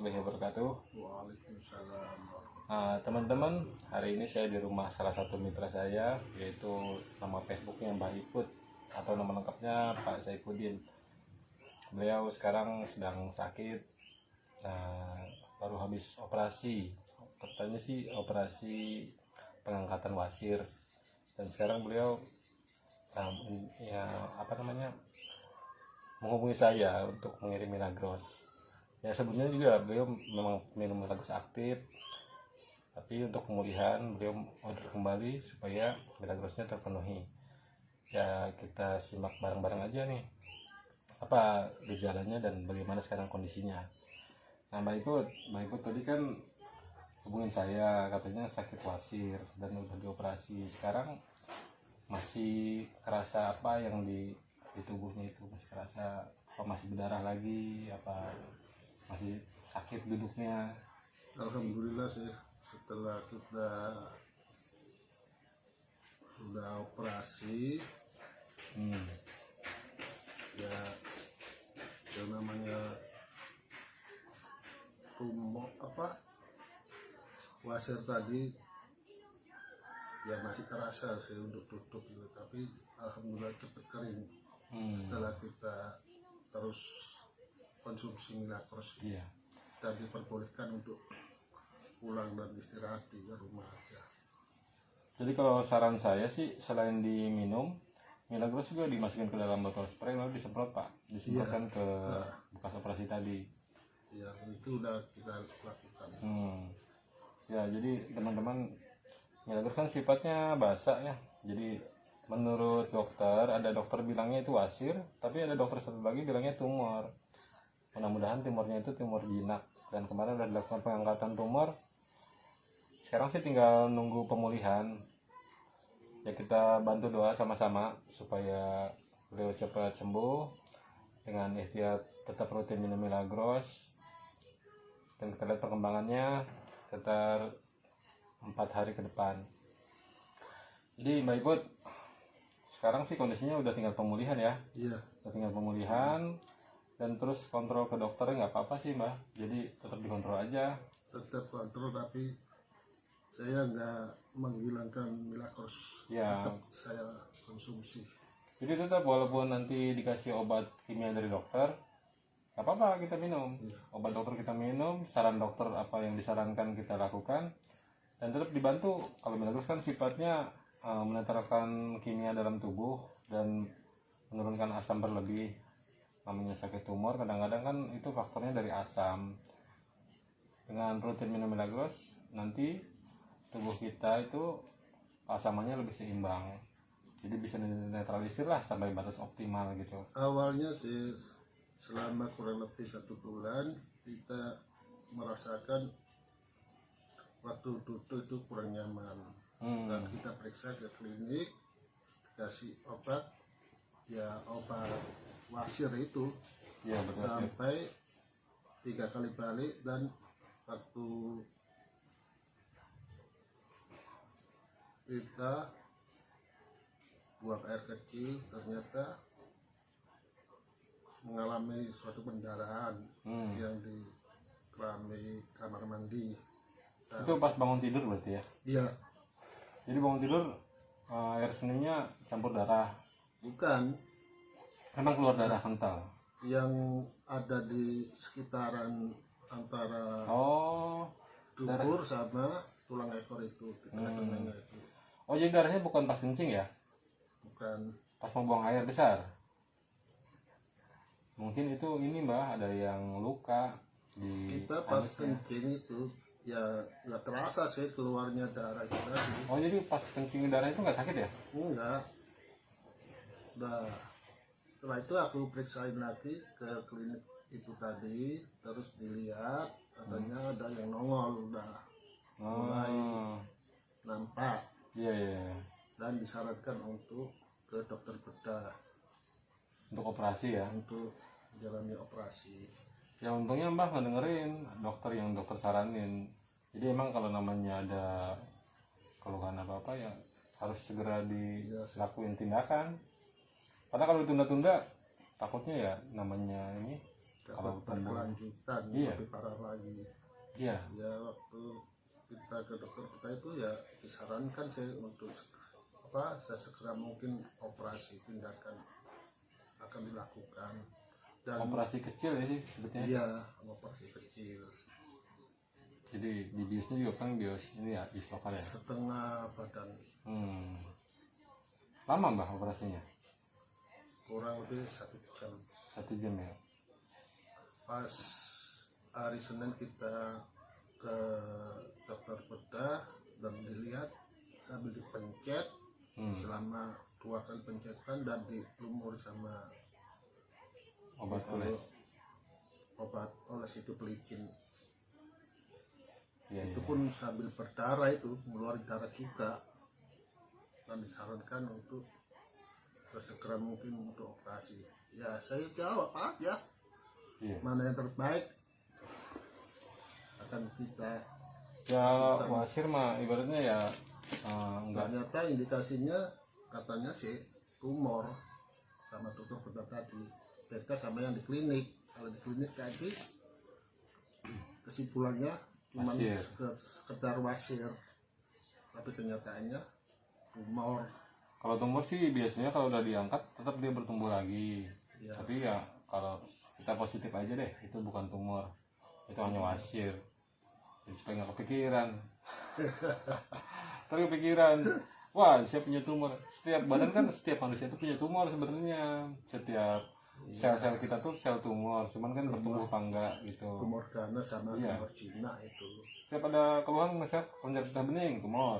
warahmatullahi wabarakatuh. Waalaikumsalam. Teman-teman, hari ini saya di rumah salah satu mitra saya, yaitu nama Facebooknya Mbah Iput atau nama lengkapnya Pak Saifuddin. Beliau sekarang sedang sakit, baru habis operasi. Katanya sih operasi pengangkatan wasir, dan sekarang beliau menghubungi saya untuk mengirim Milagros. Ya sebelumnya juga beliau memang minum Milagros aktif, tapi untuk pemulihan beliau order kembali supaya Milagrosnya terpenuhi. Ya kita simak bareng-bareng aja nih apa gejalanya dan bagaimana sekarang kondisinya. Nah Mbak Iput tadi kan hubungin saya, katanya sakit wasir dan udah dioperasi. Sekarang masih kerasa apa yang di tubuhnya itu? Masih kerasa apa, masih berdarah lagi, apa masih sakit duduknya? Alhamdulillah sih, setelah kita sudah operasi, ya yang namanya tumor wasir tadi ya masih terasa sih untuk duduk gitu, tapi alhamdulillah cepat kering setelah kita terus konsumsi Milagros. Iya. Kita diperbolehkan untuk pulang dan istirahat di rumah aja. Jadi kalau saran saya sih, selain diminum Milagros juga dimasukin ke dalam botol spray lalu disemprot Pak, disemprotkan ke bekas operasi tadi. Ya itu udah kita lakukan. Ya jadi teman-teman, Milagros kan sifatnya basah ya. Jadi menurut dokter, ada dokter bilangnya itu wasir, tapi ada dokter satu lagi bilangnya tumor. Mudah-mudahan tumornya itu tumor jinak, dan kemarin udah dilakukan pengangkatan tumor. Sekarang sih tinggal nunggu pemulihan. Ya kita bantu doa sama-sama supaya beliau cepat sembuh, dengan ikhtiar tetap rutin minum Milagros, dan kita lihat perkembangannya sekitar 4 hari ke depan. Jadi Mbak Iput, sekarang sih kondisinya udah tinggal pemulihan ya. Iya. Udah tinggal pemulihan, dan terus kontrol ke dokternya nggak apa-apa sih Mbak. Jadi tetap dikontrol aja. Tetap kontrol, tapi saya nggak menghilangkan Milagros. Ya. Tetap saya konsumsi. Jadi tetap walaupun nanti dikasih obat kimia dari dokter, nggak apa-apa kita minum. Iya. Obat dokter kita minum, saran dokter apa yang disarankan kita lakukan, dan tetap dibantu. Kalau Milagros kan sifatnya menetralkan kimia dalam tubuh dan menurunkan asam berlebih. Namanya sakit tumor kadang-kadang kan itu faktornya dari asam. Dengan rutin minum Milagros, nanti tubuh kita itu asamannya lebih seimbang, jadi bisa netralisir lah sampai batas optimal gitu. Awalnya sih selama kurang lebih 1 bulan kita merasakan waktu duduk itu kurang nyaman. Dan kita periksa ke klinik, dikasih obat, ya obat wasir itu Ya, betul, sampai 3 kali balik, dan waktu kita buang air kecil ternyata mengalami suatu pendarahan yang di keramik kamar mandi. Itu pas bangun tidur berarti ya? Iya. Jadi bangun tidur air seninya campur darah? Bukan, Emang keluar darah kental? yang ada di sekitaran antara dubur sama tulang ekor itu, di tengah-tengahnya itu. Oh jadi darahnya bukan pas kencing ya? Bukan. Pas mau buang air besar? Mungkin itu ini Mbak, ada yang luka di Kita pas anusnya. kencing itu ya nggak terasa sih keluarnya darah itu tadi. Oh jadi pas kencing darah itu nggak sakit ya? Enggak. Udah. Setelah itu aku periksain lagi ke klinik itu tadi, terus dilihat katanya ada yang nongol, udah mulai nampak, Iya. dan disarankan untuk ke dokter bedah Untuk operasi ya? untuk menjalani operasi. Ya untungnya Mbak nggak dengerin dokter yang dokter saranin. Jadi emang kalau namanya ada keluhan apa-apa ya harus segera dilakuin tindakan. Karena kalau ditunda-tunda takutnya ya namanya ini kalau dapat berkelanjutan, Iya. lebih parah lagi. Iya. Ya waktu kita ke dokter kita itu ya disarankan saya untuk sesegera mungkin operasi tindakan akan dilakukan, dan Operasi kecil ya sih sebetulnya. iya operasi kecil Jadi dibiusnya juga kan bius ini ya, bius lokal ya. setengah badan, Lama mbah operasinya? kurang lebih 1 jam. 1 jam ya. Pas hari Senin kita ke dokter bedah dan dilihat sambil dipencet selama 2 kali pencetan dan dilumur sama Obat itu, oles. obat oles itu pelicin. Iya, Itu iya. pun sambil berdarah, itu mengeluarkan darah juga, dan disarankan untuk sesegera mungkin untuk operasi. Ya saya jawab aja Iya. mana yang terbaik akan kita. Ya wasir mah ibaratnya ya enggak. Ternyata indikasinya katanya sih tumor, sama dokter bedah tadi beda sama yang di klinik. Kalau di klinik tadi kesimpulannya cuma Wasir. sekedar wasir, tapi kenyataannya tumor. Kalau tumor sih biasanya kalau udah diangkat tetap dia bertumbuh lagi. Ya. Tapi ya kalau kita positif aja deh, itu bukan tumor, itu hanya wasir. Jadi supaya nggak kepikiran. Terus kepikiran, wah saya punya tumor. Setiap badan kan, setiap manusia itu punya tumor sebenarnya. Setiap sel-sel kita tuh sel tumor, cuman kan bertumbuh apa enggak gitu. Tumor ganas sama Iya. tumor Cina itu. Setiap ada keluhan misalnya kelenjar getah bening, tumor.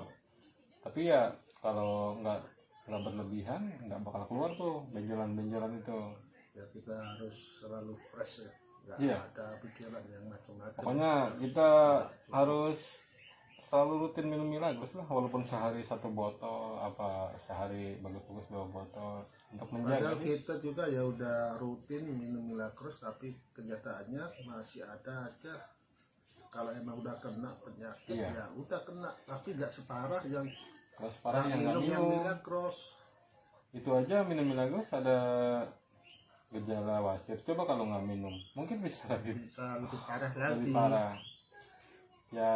Tapi ya kalau nggak berlebihan, nggak bakal keluar tuh benjolan-benjolan itu. Ya kita harus selalu fresh ya, nggak Iya. ada pikiran yang macam-macam. Pokoknya kita harus selalu rutin minum Milagros lah, walaupun sehari 1 botol, apa sehari bagus-bagus 2 botol untuk menjaga. Padahal kita juga ya udah rutin minum Milagros, tapi kenyataannya masih ada aja. Kalau emang udah kena penyakit Iya. ya udah kena, tapi nggak separah yang Kalau sekarang yang nggak yang minum, Milagros. itu aja minum Milagros ada gejala wasir. Coba kalau nggak minum, mungkin bisa lebih Bisa lebih parah lagi. lebih parah. Ya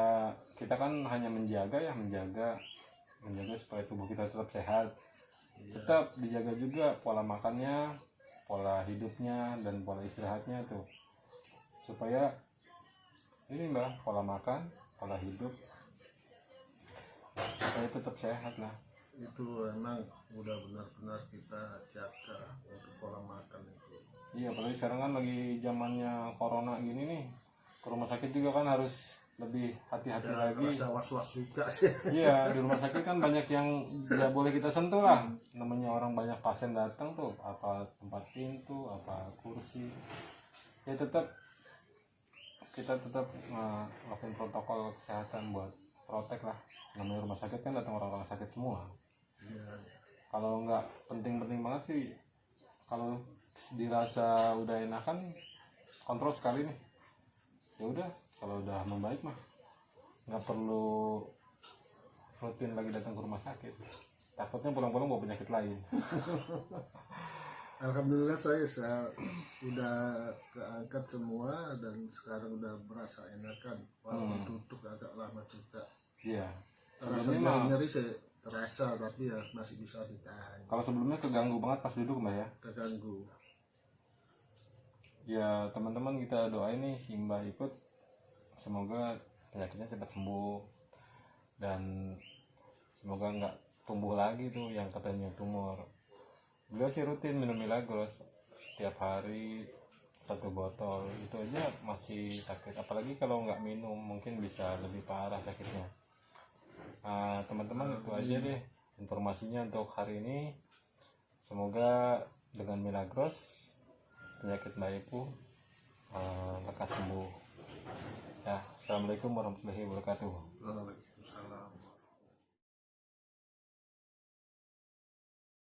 kita kan hanya menjaga supaya tubuh kita tetap sehat. Iya. Tetap dijaga juga pola makannya, pola hidupnya, dan pola istirahatnya tuh, supaya ini mbak, pola makan, pola hidup, supaya tetap sehat lah. Itu emang udah benar-benar kita jaga untuk pola makan itu. Iya, apalagi sekarang kan lagi zamannya corona gini nih, ke rumah sakit juga kan harus lebih hati-hati Ya, lagi. rasa was-was juga sih. Iya, di rumah sakit kan banyak yang nggak boleh kita sentuh lah. Namanya orang banyak pasien datang tuh, apa tempat pintu, apa kursi. Ya kita tetap melakukan protokol kesehatan buat protek lah. Namanya rumah sakit kan datang orang-orang sakit semua. Iya. Kalau nggak penting-penting banget sih, kalau dirasa udah enakan, kontrol sekali nih. Ya udah, kalau udah membaik mah nggak perlu rutin lagi datang ke rumah sakit. Takutnya pulang-pulang bawa penyakit lain. Alhamdulillah saya udah keangkat semua dan sekarang udah berasa enakan, walaupun duduk agak lama juga. Iya. Rasa Sebelumnya mah, nyeri sih terasa, tapi ya masih bisa ditahan. kalau sebelumnya keganggu banget pas duduk mbak ya. Terganggu. Ya teman-teman kita doain nih si mbak ikut, semoga penyakitnya cepat sembuh dan semoga nggak tumbuh lagi tuh yang katanya tumor. Beliau sih rutin minum Milagros setiap hari 1 botol, itu aja masih sakit, apalagi kalau nggak minum mungkin bisa lebih parah sakitnya. Nah, teman-teman itu aja deh informasinya untuk hari ini. Semoga dengan Milagros penyakit Mbak Ibu lekas sembuh. Ya, assalamualaikum warahmatullahi wabarakatuh.